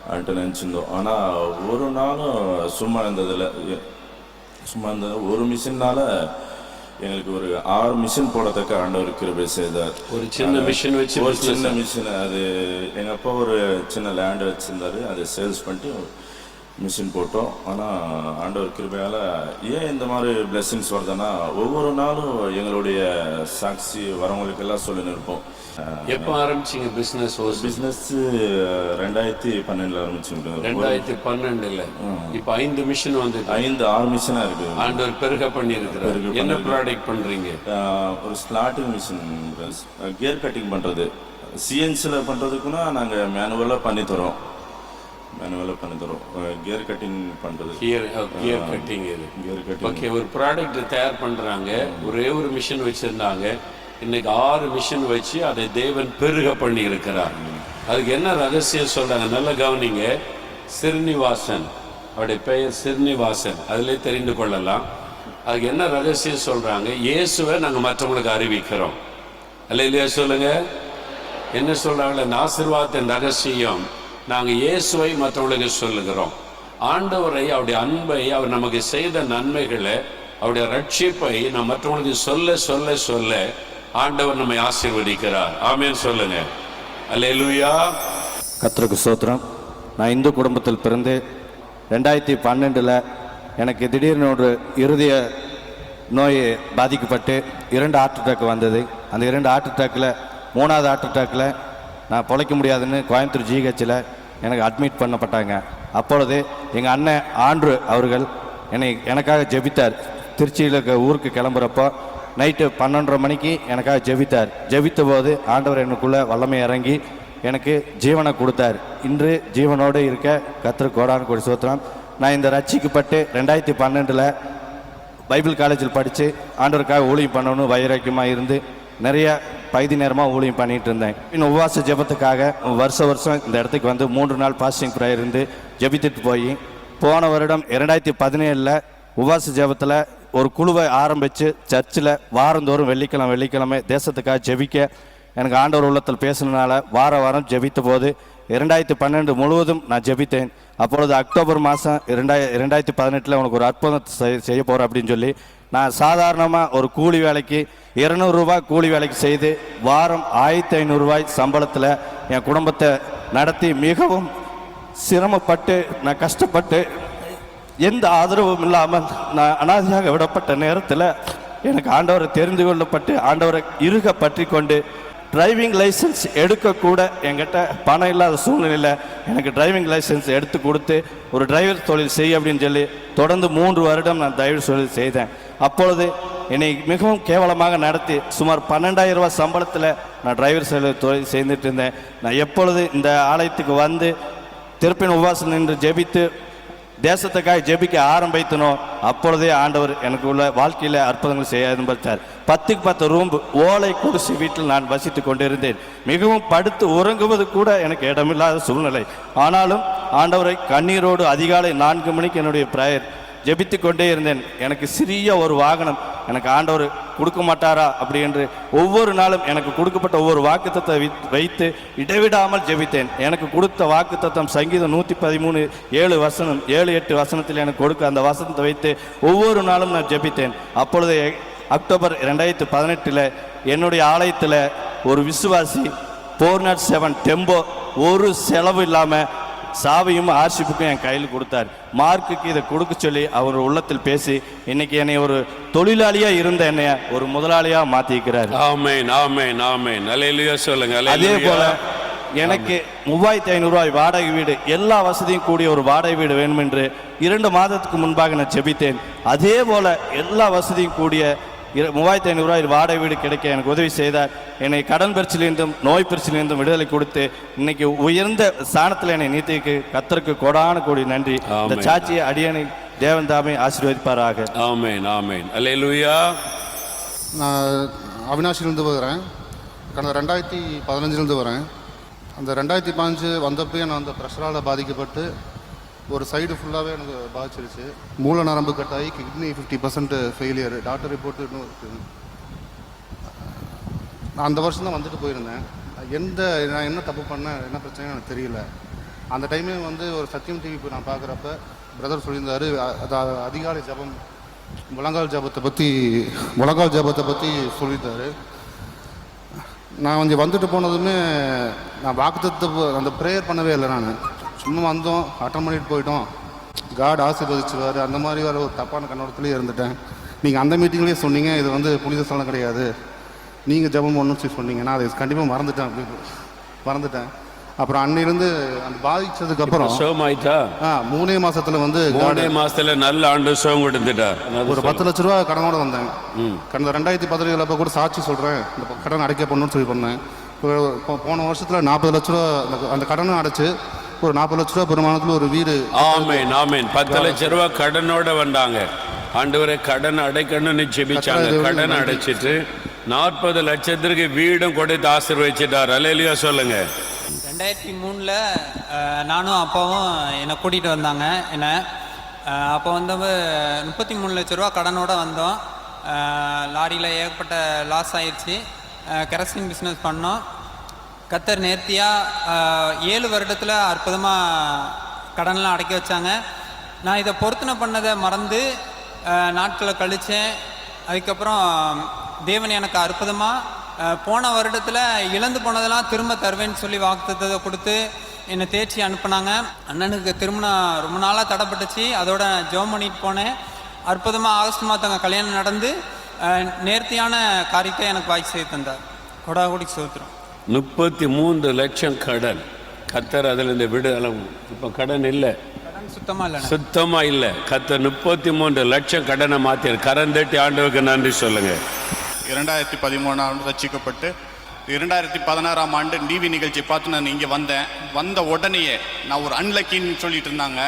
Speaker 11: அப்படின்ட்டு நினச்சிருந்தோம். ஆனால் ஒரு நாளும் சும்மா இருந்ததில்லை. சும்மா அந்த ஒரு மிஷினால் எங்களுக்கு ஒரு 6 மிஷின் போடத்தக்க ஆண்டவர் கிருபை செய்தார்.
Speaker 1: ஒரு சின்ன மிஷின் வச்சு,
Speaker 11: ஒரு சின்ன மிஷின், அது எங்கள் அப்பா ஒரு சின்ன லேண்ட் வச்சுருந்தாரு, அதை சேல்ஸ் பண்ணிட்டு மிஷின் போட்டோம். ஆனால் ஆண்டவர் கிருபையால் ஏன் இந்த மாதிரி பிளெஸ்ஸிங்ஸ் வருதுன்னா, ஒவ்வொரு நாளும் எங்களுடைய சாட்சி வரவங்களுக்கெல்லாம் சொல்லி நிற்போம்.
Speaker 1: எப்போ ஆரம்பிச்சிங்க பிஸ்னஸ்?
Speaker 11: பிஸ்னஸ் 2012 ஆரம்பிச்சுங்க.
Speaker 1: 2012 இப்போ 5 மிஷின் வந்து
Speaker 11: 6 மிஷினாக இருக்குது.
Speaker 1: ஆண்டவர் பெருக பண்ணியிருக்கிறார். என்ன ப்ராடக்ட் பண்ணுறீங்க?
Speaker 11: ஒரு ஸ்லாட்டிங் மிஷின், கியர் கட்டிங் பண்ணுறது. சிஎன்சியில் பண்ணுறதுக்குன்னா நாங்கள் மேனுவலாக பண்ணித்தரோம். கியர் கட்டிங் பண்ணுறது.
Speaker 1: Gear cutting. இது
Speaker 11: கியர் கட்டிங்.
Speaker 1: ஓகே, ஒரு ப்ராடக்ட் தயார் பண்ணுறாங்க. ஒரே ஒரு மிஷின் வச்சுருந்தாங்க, இன்னைக்கு 6 மிஷின் வச்சு அதை தேவன் பெருக பண்ணி இருக்கிறார். அதுக்கு என்ன ரகசியம் சொல்றாங்க, நல்ல கவனிங்க. சிறுநிவாசன், அவருடைய பெயர் சிறுநிவாசன், அதிலே தெரிந்து கொள்ளலாம். அதுக்கு என்ன ரகசியம் சொல்றாங்க, இயேசுவை நாங்கள் மற்றவங்களுக்கு அறிவிக்கிறோம். அல்லேலூயா சொல்லுங்க. என்ன சொல்றாங்க, ஆசீர்வாதத்தின் ரகசியம், நாங்கள் இயேசுவை மற்றவங்களுக்கு சொல்லுகிறோம். ஆண்டவரை, அவருடைய அன்பை, அவர் நமக்கு செய்த நன்மைகளை, அவருடைய ரட்சிப்பை நாம் மற்றவங்களுக்கு சொல்ல சொல்ல சொல்ல ஆண்டவர் நம்மை ஆசீர்வதிக்கிறார். ஆமென் சொல்லுங்க. அல்லேலூயா.
Speaker 3: கர்த்தருக்கு ஸ்தோத்திரம். நான் இந்து குடும்பத்தில் பிறந்து 2012 எனக்கு திடீர்னு ஒரு இருதய நோய் பாதிக்கப்பட்டு 2 ஹார்ட் அட்டாக் வந்தது. அந்த 2 ஹார்ட் அட்டாக்கில் 3ஆவது ஹார்ட் அட்டாக்கில் நான் பிழைக்க முடியாதுன்னு கோயம்புத்தூர் ஜிஹெச்சில் எனக்கு அட்மிட் பண்ணப்பட்டாங்க. அப்பொழுது எங்கள் அண்ணன் ஆண்ட்ரு அவர்கள் எனக்காக ஜெபித்தார். திருச்சியில் ஊருக்கு கிளம்புறப்போ நைட்டு 12:30 மணிக்கு எனக்காக ஜெபித்த போது ஆண்டவர் எனக்குள்ளே வல்லமை இறங்கி எனக்கு ஜீவனை கொடுத்தார். இன்று ஜீவனோடு இருக்க கர்த்தருக்கு கோடான கோடி ஸ்தோத்திரம். நான் இந்த ரட்சிக்கப்பட்டு 2012 பைபிள் காலேஜில் படித்து ஆண்டவருக்காக ஊழியம் பண்ணணும்னு வைராக்கியமாக இருந்து நிறைய பகுதி நேரமாக ஊழியம் பண்ணிகிட்டு இருந்தேன். இன்னும் உபவாச ஜெபத்துக்காக வருஷம் இந்த இடத்துக்கு வந்து 3 நாள் பாஸ்டிங் ப்ரேயர் இருந்து ஜெபித்துட்டு போன வருடம் 2017 உபவாச ஜெபத்தில் ஒரு குழுவை ஆரம்பித்து சர்ச்சில் வாரந்தோறும் வெள்ளிக்கிழமை தேசத்துக்காக ஜெபிக்க எனக்கு ஆண்டவர் உள்ளத்தில் பேசினால வாரம் ஜெபித்த போது 2012 முழுவதும் நான் ஜெபித்தேன். அப்பொழுது அக்டோபர் மாதம் 2018 உனக்கு ஒரு அற்புதம் செய்ய போகிறேன் அப்படின்னு சொல்லி நான் சாதாரணமாக ஒரு கூலி வேலைக்கு 200 ரூபாய் கூலி வேலைக்கு செய்து வாரம் 1500 ரூபாய் சம்பளத்தில் என் குடும்பத்தை நடத்தி மிகவும் சிரமப்பட்டு நான் கஷ்டப்பட்டு எந்த ஆதரவும் இல்லாமல் நான் அனாதையாக விடப்பட்ட நேரத்தில் எனக்கு ஆண்டவரை தெரிந்து கொள்ளப்பட்டு ஆண்டவரை இறுக பற்றி கொண்டு டிரைவிங் லைசன்ஸ் எடுக்கக்கூட என்கிட்ட பணம் இல்லாத சூழ்நிலையில் எனக்கு டிரைவிங் லைசன்ஸ் எடுத்து கொடுத்து ஒரு டிரைவர் தொழில் செய் அப்படின்னு சொல்லி தொடர்ந்து 3 வருடம் நான் டிரைவர் தொழில் செய்தேன். அப்பொழுது என்னை மிகவும் கேவலமாக நடத்தி சுமார் 12,000 ரூபாய் சம்பளத்தில் நான் டிரைவர் தொழில் செய்துட்டு இருந்தேன். நான் எப்பொழுது இந்த ஆலயத்துக்கு வந்து திருப்பின் உபவாசம் நின்று ஜெபித்து தேசத்துக்காக ஜெபிக்க ஆரம்பித்தனோ அப்பொழுதே ஆண்டவர் எனக்கு உள்ள வாழ்க்கையில் அற்புதங்கள் செய்ய ஆரம்பித்தார். 10க்கு 10 ரூம் ஓலை குடிசை வீட்டில் நான் வசித்து கொண்டிருந்தேன். மிகவும் படுத்து உறங்குவது கூட எனக்கு இடமில்லாத சூழ்நிலை. ஆனாலும் ஆண்டவரை கண்ணீரோடு அதிகாலை 4 மணிக்கு என்னுடைய பிரேயர் ஜெபித்து கொண்டே இருந்தேன். எனக்கு சிறிய ஒரு வாகனம் எனக்கு ஆண்டவர் கொடுக்க மாட்டாரா அப்படி என்று ஒவ்வொரு நாளும் எனக்கு கொடுக்கப்பட்ட ஒவ்வொரு வாக்குத்தத்தை வைத்து இடைவிடாமல் ஜெபித்தேன். எனக்கு கொடுத்த வாக்குத்தத்தம் சங்கீதம் 113 7 வசனத்தில் எனக்கு கொடுக்க அந்த வசனத்தை வைத்து ஒவ்வொரு நாளும் நான் ஜெபித்தேன். அப்பொழுது அக்டோபர் 2018 என்னுடைய ஆலயத்தில் ஒரு விசுவாசி 407 டெம்போ ஒரு செலவு இல்லாமல் சாவியும் ஆர்சிப்புக்கும் என் கையில் கொடுத்தார். மார்க்குக்கு இதை கொடுக்க சொல்லி அவர் உள்ளத்தில் பேசி இன்னைக்கு என்னை ஒரு தொழிலாளியாக இருந்த என்னைய ஒரு முதலாளியாக மாற்றிக்கிறார்.
Speaker 1: ஆமென் ஆமென் ஆமென். அல்லேலூயா சொல்லுங்க.
Speaker 3: அதே போல எனக்கு 3500 ரூபாய் வாடகை வீடு, எல்லா வசதியும் கூடிய ஒரு வாடகை வீடு வேணும் என்று 2 மாதத்துக்கு முன்பாக நான் ஜெபித்தேன். அதே போல எல்லா வசதியும் கூடிய 3500 ரூபாய் வாடகை வீடு கிடைக்க எனக்கு உதவி செய்தார். என்னை கடன் பிரச்சனையிலிருந்தும் நோய் பிரச்சனையிலிருந்தும் விடுதலை கொடுத்து இன்னைக்கு உயர்ந்த ஸ்தானத்தில் என்னை நீத்திக்கு கர்த்தருக்கு கோடான கோடி நன்றி. இந்த சாட்சியை அடியனை தேவன் தாமே ஆசீர்வதிப்பாராக.
Speaker 1: ஆமென் ஆமென். அல்லேலூயா.
Speaker 12: நான் அவினாஷிலிருந்து வரேன். கடந்த 2015 வரேன். அந்த 2015 வந்தப்போ நான் அந்த ப்ரெஷரால் பாதிக்கப்பட்டு ஒரு சைடு ஃபுல்லாகவே எனக்கு பாதிச்சிருச்சு. மூல நரம்பு கட்டாகி கிட்னி 50% ஃபெயிலியர். டாக்டர் ரிப்போர்ட்டு இன்னும் இருக்குது. நான் அந்த வருஷம் தான் வந்துட்டு போயிருந்தேன். நான் என்ன தப்பு பண்ணேன், என்ன பிரச்சனை எனக்கு தெரியல. அந்த டைமே வந்து ஒரு சத்தியம் டிவி நான் பார்க்குறப்ப பிரதர் சொல்லியிருந்தார், அது அதிகாலை ஜபம் முழங்கால் ஜபத்தை பற்றி சொல்லிட்டாரு. நான் கொஞ்சம் வந்துட்டு போனதுமே நான் வாக்குத்தத்தை அந்த ப்ரேயர் பண்ணவே இல்லை. நான் சும்மா வந்தோம், அட்டன் பண்ணிட்டு போயிட்டோம், காட் ஆசீர்வதிச்சுவார், அந்த மாதிரி வர ஒரு தப்பான கண்ணோட்டத்துலேயே இருந்துட்டேன். நீங்கள் அந்த மீட்டிங்லேயே சொன்னீங்க இது வந்து புனித ஸ்தலம் கிடையாது, நீங்கள் ஜெபம் பண்ணணும்னு சொல்லி சொன்னீங்க. நான் அதை கண்டிப்பாக மறந்துட்டேன். அப்புறம் அன்னிலிருந்து அந்த பாதிச்சதுக்கப்புறம்
Speaker 1: சோமாயிட்டா
Speaker 12: 3 மாசத்துல வந்து
Speaker 1: 3 மாசத்துல நல்ல ஆண்டு சோகம் கொடுத்துட்டார்.
Speaker 12: ஒரு 10 லட்ச ரூபா கடனோட வந்தேன். கடந்த 2017 அப்போ கூட சாட்சி சொல்கிறேன், இந்த கடன் அடைக்க பண்ணணும்னு சொல்லி பண்ணேன். போன வருஷத்தில் 40 லட்ச ரூபா அந்த கடனும் அடைச்சு ஒரு 40 லட்ச ரூபா பெருமானத்தில் ஒரு வீடு.
Speaker 1: ஆமேன் ஆமேன். 10 லட்ச ரூபா கடனோட வந்தாங்க. ஆண்டவரே கடன் அடைக்கணும்னு ஜெபிச்சாங்க. கடன் அடைச்சிட்டு 40 லட்சத்திற்கு வீடும் கொடுத்து ஆசீர்வதிச்சிட்டார். அல்லேலூயா சொல்லுங்க.
Speaker 13: 2003 நானும் அப்பாவும் என்னை கூட்டிகிட்டு வந்தாங்க. அப்போ வந்து 33 லட்ச ரூபா கடனோடு வந்தோம். லாரியில் ஏகப்பட்ட லாஸ் ஆயிடுச்சு. கெரசின் பிஸ்னஸ் பண்ணோம். கத்தர் நேர்த்தியாக 7 வருடத்தில் அற்புதமாக கடன்லாம் அடைக்க வச்சாங்க. நான் இதை பொருத்தனை பண்ணதை மறந்து நாட்களை கழித்தேன். அதுக்கப்புறம் தேவன் எனக்கு அற்புதமாக போன வருடத்தில் இழந்து போனதெல்லாம் திரும்ப தருவேன்னு சொல்லி வாக்குத்தத்தை கொடுத்து என்னை தேய்ச்சி அனுப்புனாங்க. அண்ணனுக்கு திருமணம் ரொம்ப நாளாக தடைப்பட்டுச்சு. அதோட ஜெபம் பண்ணிட்டு போனேன். அற்புதமாக ஆகஸ்ட் மாதங்க கல்யாணம் நடந்து நேர்த்தியான காரியத்தை எனக்கு வாய்ச்சி செய்து தந்தார். கொடாகுடி சோத்திரம்.
Speaker 1: 33 லட்சம் கடன். கத்தர் அதில் இந்த விடு இப்போ கடன் இல்லை, சுத்தமாக இல்லை. கத்தர் 33 லட்சம் கடனை மாற்றி கரந்தட்டி ஆண்டவருக்கு நன்றி சொல்லுங்க.
Speaker 14: 2013 ரசிக்கப்பட்டு 2016 ஆண்டு டிவி நிகழ்ச்சி பார்த்து நான் இங்கே வந்த உடனேயே நான் ஒரு அன்லக்கின்னு சொல்லிட்டு இருந்தாங்க.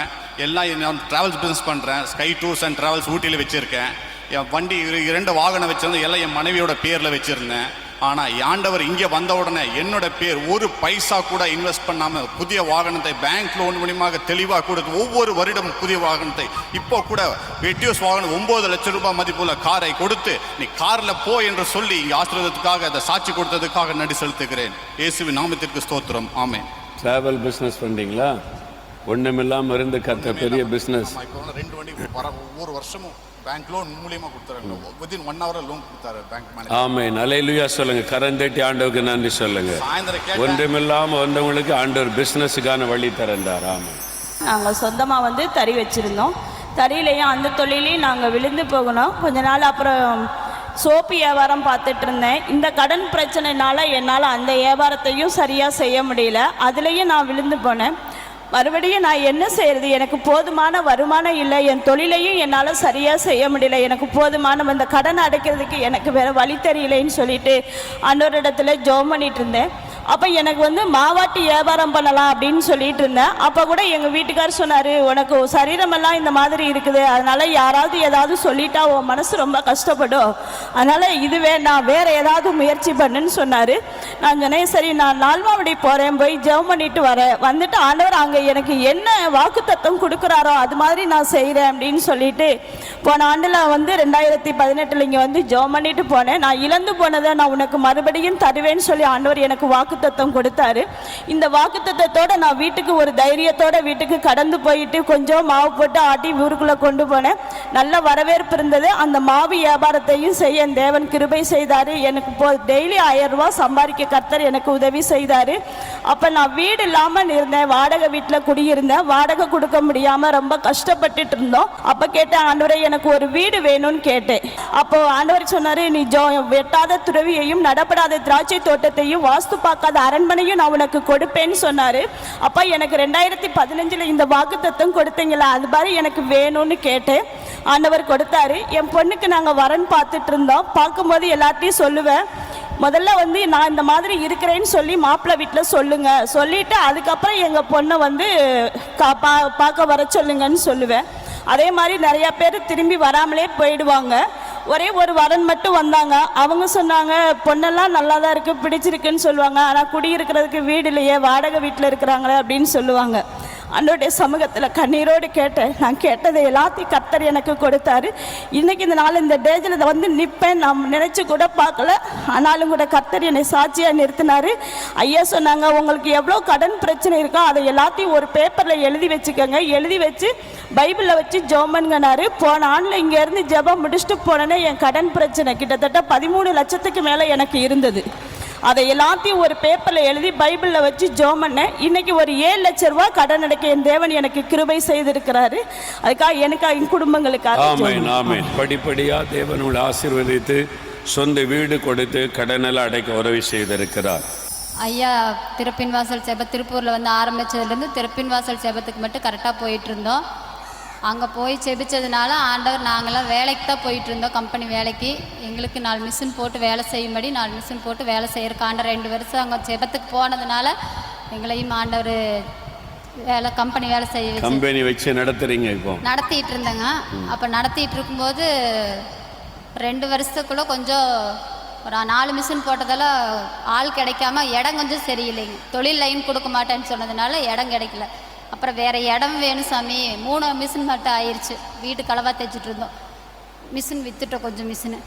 Speaker 14: எல்லாம் நான் ட்ராவல்ஸ் பிஸ்னஸ் பண்ணுறேன். ஸ்கை டூர்ஸ் அண்ட் ட்ராவல்ஸ் ஊட்டியில் வச்சுருக்கேன். என் வண்டி 2 வாகனம் வச்சுருந்து எல்லாம் என் மனைவியோட பேரில் வச்சுருந்தேன். ஆனால் ஆண்டவர் இங்கே வந்த உடனே என்னோட பேர் ஒரு பைசா கூட இன்வெஸ்ட் பண்ணாமல் புதிய வாகனத்தை பேங்க் லோன் மூலியமாக தெளிவாக கொடுத்து ஒவ்வொரு வருடம் புதிய வாகனத்தை இப்போ கூட வெட்டியோஸ் வாகனம் 9 லட்சம் ரூபாய் மதிப்புள்ள காரை கொடுத்து நீ காரில் போ என்று சொல்லி இங்கே ஆசீர்வாதத்துக்காக அதை சாட்சி கொடுத்ததுக்காக நன்றி செலுத்துகிறேன். இயேசுவின் நாமத்திற்கு ஸ்தோத்திரம். ஆமென்.
Speaker 1: டிராவல் பிஸ்னஸ் பண்ணுறீங்களா? ஒன்றுமில்லாமல் இருந்து கத்த பெரிய பிஸ்னஸ்.
Speaker 14: இப்போ 2 வண்டி ஒவ்வொரு வருஷமும் பேங்க் லோன் மூலியமாக கொடுத்துறாங்க. வித்தின் 1 hour லோன் கொடுத்தாரு பேங்க் மேனேஜர்.
Speaker 1: ஆமென். அல்லேலூயா சொல்லுங்க. கரந்தட்டி ஆண்டவருக்கு நன்றி சொல்லுங்க. ஒன்றுமில்லாமல் வந்தவங்களுக்கு ஆண்டவர் பிஸ்னஸுக்கான வழி திறந்தார். ஆமென்.
Speaker 15: நாங்கள் சொந்தமாக வந்து தறி வச்சுருந்தோம். தறியிலையும் அந்த தொழிலையும் நாங்கள் விழுந்து போகணும். கொஞ்ச நாள் அப்புறம் சோப்பு வியாபாரம் பார்த்துட்டு இருந்தேன். இந்த கடன் பிரச்சனைனால என்னால் அந்த வியாபாரத்தையும் சரியாக செய்ய முடியல. அதுலேயும் நான் விழுந்து போனேன். மறுபடியும் நான் என்ன செய்கிறது? எனக்கு போதுமான வருமானம் இல்லை. என் தொழிலையும் என்னால் சரியாக செய்ய முடியல. எனக்கு போதுமான இந்த கடன் அடைக்கிறதுக்கு எனக்கு வேறு வழி தெரியலைன்னு சொல்லிட்டு அன்னொரு ஜெபம் பண்ணிட்டு இருந்தேன். அப்போ எனக்கு வந்து மாவாட்டி வியாபாரம் பண்ணலாம் அப்படின்னு சொல்லிட்டு இருந்தேன். அப்போ கூட எங்கள் வீட்டுக்கார் சொன்னார், உனக்கு சரீரமெல்லாம் இந்த மாதிரி இருக்குது, அதனால் யாராவது ஏதாவது சொல்லிட்டா உன் மனசு ரொம்ப கஷ்டப்படும், அதனால் இது வேண்டாம், வேறு ஏதாவது முயற்சி பண்ணுன்னு சொன்னார். நான் சொன்னேன், சரி நான் நால்மாவடி போகிறேன், போய் ஜெபம் பண்ணிட்டு வந்துட்டு ஆண்டவர் அங்கே எனக்கு என்ன வாக்குத்தத்தம் கொடுக்குறாரோ அது மாதிரி நான் செய்கிறேன் அப்படின்னு சொல்லிட்டு போன ஆண்டில் வந்து 2018 இங்கே வந்து ஜெபம் பண்ணிட்டு போனேன். நான் இழந்து போனதை நான் உனக்கு மறுபடியும் தருவேன்னு சொல்லி ஆண்டவர் எனக்கு வாக்குத்தத்தம் கொடுத்தாரு. இந்த வாக்குத்தத்தோட நான் வீட்டுக்கு ஒரு தைரியத்தோட வீட்டுக்கு கடந்து போயிட்டு கொஞ்சம் மாவு போட்டு ஆட்டி ஊருக்குள்ளே கொண்டு போனேன். நல்ல வரவேற்பு இருந்தது. அந்த மாவு வியாபாரத்தையும் செய்ய என் தேவன் கிருபை செய்தார். எனக்கு டெய்லி 1000 ரூபாய் சம்பாதிக்க கர்த்தர் எனக்கு உதவி செய்தார். அப்போ நான் வீடு இல்லாமல் இருந்தேன். வாடகை வீட்டில் குடியிருந்தேன். வாடகை கொடுக்க முடியாமல் ரொம்ப கஷ்டப்பட்டுட்டு இருந்தோம். அப்போ கேட்டேன், ஆண்டவரே எனக்கு ஒரு வீடு வேணும்னு கேட்டேன். அப்போ ஆண்டவர் சொன்னார், நீ வெட்டாத துறவியையும் நடப்படாத திராட்சை தோட்டத்தையும் வாஸ்து பார்க்காத அரண்மனையும் நான் உனக்கு கொடுப்பேன்னு சொன்னார். அப்போ எனக்கு 2015 இந்த வாக்குத்தத்தம் கொடுத்தீங்களா, அது மாதிரி எனக்கு வேணும்னு கேட்டேன். ஆண்டவர் கொடுத்தாரு. என் பொண்ணுக்கு நாங்கள் வரன் பார்த்துட்டு இருந்தோம். பார்க்கும்போது எல்லாத்தையும் சொல்லுவேன், முதல்ல வந்து நான் இந்த மாதிரி இருக்கிறேன்னு சொல்லி மாப்பிள்ளை வீட்டில் சொல்லிவிட்டு அதுக்கப்புறம் எங்கள் பொண்ணை வந்து பார்க்க வர சொல்லுங்கன்னு சொல்லுவேன். அதே மாதிரி நிறையா பேர் திரும்பி வராமலே போயிடுவாங்க. ஒரே ஒரு வரன் மட்டும் வந்தாங்க. அவங்க சொன்னாங்க, பொண்ணெல்லாம் நல்லா தான் இருக்குது, பிடிச்சிருக்குன்னு சொல்லுவாங்க, ஆனால் குடியிருக்கிறதுக்கு வீடு இல்லையே, வாடகை வீட்டில் இருக்கிறாங்களே அப்படின்னு சொல்லுவாங்க. ஆண்டவருடைய சமூகத்தில் கண்ணீரோடு கேட்டேன். நான் கேட்டதை எல்லாத்தையும் கர்த்தர் எனக்கு கொடுத்தாரு. இன்றைக்கி இந்த நாள் இந்த டேஜில் வந்து நிற்பேன் நான் நினச்சி கூட பார்க்கல. ஆனாலும் கூட கர்த்தர் என்னை சாட்சியாக நிறுத்தினார். ஐயா சொன்னாங்க, உங்களுக்கு எவ்வளோ கடன் பிரச்சனை இருக்கோ அதை எல்லாத்தையும் ஒரு பேப்பரில் எழுதி வச்சுக்கோங்க, எழுதி வச்சு பைபிளில் வச்சு ஜெபம்ங்கனாரு. போன ஆண்டில் இங்கேருந்து ஜெபம் முடிச்சுட்டு போனேன்னே என் கடன் பிரச்சனை கிட்டத்தட்ட 13 லட்சத்துக்கு மேலே எனக்கு இருந்தது. அதை எல்லாத்தையும் ஒரு பேப்பரில் எழுதி பைபிளில் வச்சு ஜெபம் பண்ணேன். இன்றைக்கி ஒரு 7 லட்ச ரூபா கடன் அடைக்க என் தேவன் எனக்கு கிருபை செய்திருக்கிறாரு. அதுக்காக எனக்கு என் குடும்பங்களுக்காக
Speaker 1: ஆமென் ஆமென். படிப்படியாக தேவன் உங்களை ஆசீர்வதித்து சொந்த வீடு கொடுத்து கடனெல்லாம் அடைக்க உதவி செய்திருக்கிறார்.
Speaker 16: ஐயா திறப்பின் வாசல் செப திருப்பூரில் வந்து ஆரம்பித்ததுலேருந்து திறப்பின் வாசல் செபத்துக்கு மட்டும் கரெக்டாக போயிட்டு இருந்தோம். அங்கே போய் செபிச்சதுனால ஆண்டவர் நாங்களாம் வேலைக்கு தான் போயிட்டு இருந்தோம், கம்பெனி வேலைக்கு. எங்களுக்கு 4 மிஷின் போட்டு வேலை செய்யும்படி 4 மிஷின் போட்டு வேலை செய்யறக்கு ஆண்டவர் 2 வருஷம் அங்கே செபத்துக்கு போனதுனால எங்களையும் ஆண்டவர் வேலை கம்பெனி வேலை செய்ய
Speaker 1: கம்பெனி வச்சு நடத்துறீங்க. இப்போ
Speaker 16: நடத்திட்டு இருந்தேங்க. அப்போ நடத்திட்டு இருக்கும்போது 2 வருஷத்துக்குள்ளே கொஞ்சம் ஒரு 4 மிஷின் போட்டதால் ஆள் கிடைக்காம இடம் கொஞ்சம் சரியில்லைங்க. தொழில் லைன் கொடுக்க மாட்டேன்னு சொன்னதுனால இடம் கிடைக்கல. அப்புறம் வேறு இடம் வேணும் சாமி, 3 மிஷின் மட்டும் ஆயிடுச்சு. வீட்டு களவாக தைச்சிட்டு இருந்தோம், மிஷின் விற்றுட்டோம் கொஞ்சம் மிஷினு.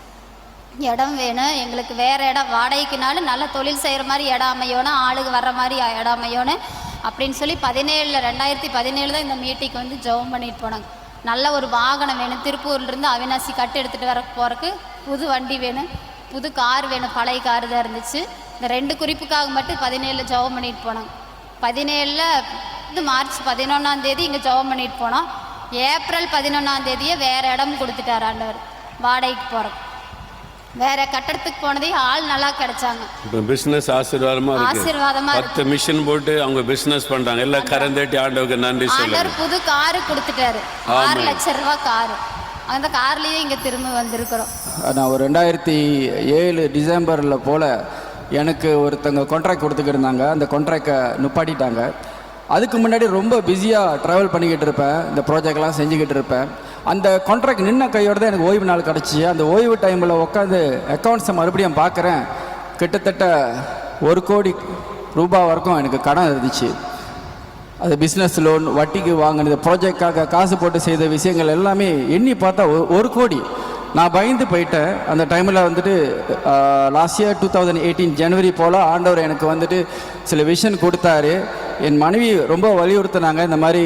Speaker 16: இடம் வேணும் எங்களுக்கு, வேறு இடம் வாடகைக்குனாலும் நல்ல தொழில் செய்கிற மாதிரி இடம் அமையணும், ஆளுக்கு வர்ற மாதிரி இடம் அமையணும் அப்படின்னு சொல்லி 2017 தான் இந்த மீட்டிங்க்கு வந்து ஜெபம் பண்ணிட்டு போனாங்க. நல்ல ஒரு வாகனம் வேணும், திருப்பூர்லேருந்து அவினாசி கட்டு எடுத்துகிட்டு போகிறக்கு புது வண்டி வேணும், புது கார் வேணும், பழைய கார் தான் இருந்துச்சு. இந்த 2 குறிப்புக்காக மட்டும் 17 ஜெபம் பண்ணிட்டு போனாங்க. 17 மார்ச் 11 இங்கே ஜெபம் பண்ணிட்டு போனோம். ஏப்ரல் 11 வேறு இடம் கொடுத்துட்டார் ஆண்டவர் வாடகைக்கு போகிறோம். வேற கட்டடத்துக்கு போனதே ஆள் நல்லா கிடைச்சாங்க.
Speaker 1: இப்போ பிஸ்னஸ் ஆசீர்வாதமா இருக்கு.
Speaker 16: ஆசீர்வாதமா
Speaker 1: 10 மிஷின் போட்டு அவங்க பிஸ்னஸ் பண்றாங்க. எல்லாம் கரந்தேட்டி ஆண்டவருக்கு நன்றி சொல்லுங்க.
Speaker 16: ஆண்டவர் புது காரு கொடுத்துட்டாரு, 6 லட்ச ரூபா காரு. அந்த கார்லேயே இங்கே திரும்ப வந்திருக்கிறோம்.
Speaker 17: நான் ஒரு 2007 டிசம்பரில் போல் எனக்கு ஒருத்தங்க கான்ட்ராக்ட் கொடுத்துக்கிருந்தாங்க. அந்த கான்ட்ராக்டை நுப்பாட்டிட்டாங்க. அதுக்கு முன்னாடி ரொம்ப பிஸியாக ட்ராவல் பண்ணிக்கிட்டு இருப்பேன், இந்த ப்ராஜெக்ட்லாம் செஞ்சுக்கிட்டு இருப்பேன். அந்த கான்ட்ராக்ட் நின்ன கையோடு தான் எனக்கு ஓய்வு நாள் கிடச்சி. அந்த ஓய்வு டைமில் உட்காந்து அக்கௌண்ட்ஸை மறுபடியும் பார்க்குறேன். கிட்டத்தட்ட 1 கோடி ரூபாய் வரைக்கும் எனக்கு கடன் இருந்துச்சு. அது பிஸ்னஸ் லோன், வட்டிக்கு வாங்கினது, ப்ராஜெக்டாக காசு போட்டு செய்த விஷயங்கள் எல்லாமே எண்ணி பார்த்தா 1 கோடி. நான் பயந்து போயிட்டேன். அந்த டைமில் வந்துட்டு லாஸ்ட் இயர் 2018 ஜனவரி போல் ஆண்டவர் எனக்கு வந்துட்டு சில விஷன் கொடுத்தாரு. என் மனைவி ரொம்ப வலியுறுத்தினாங்க, இந்த மாதிரி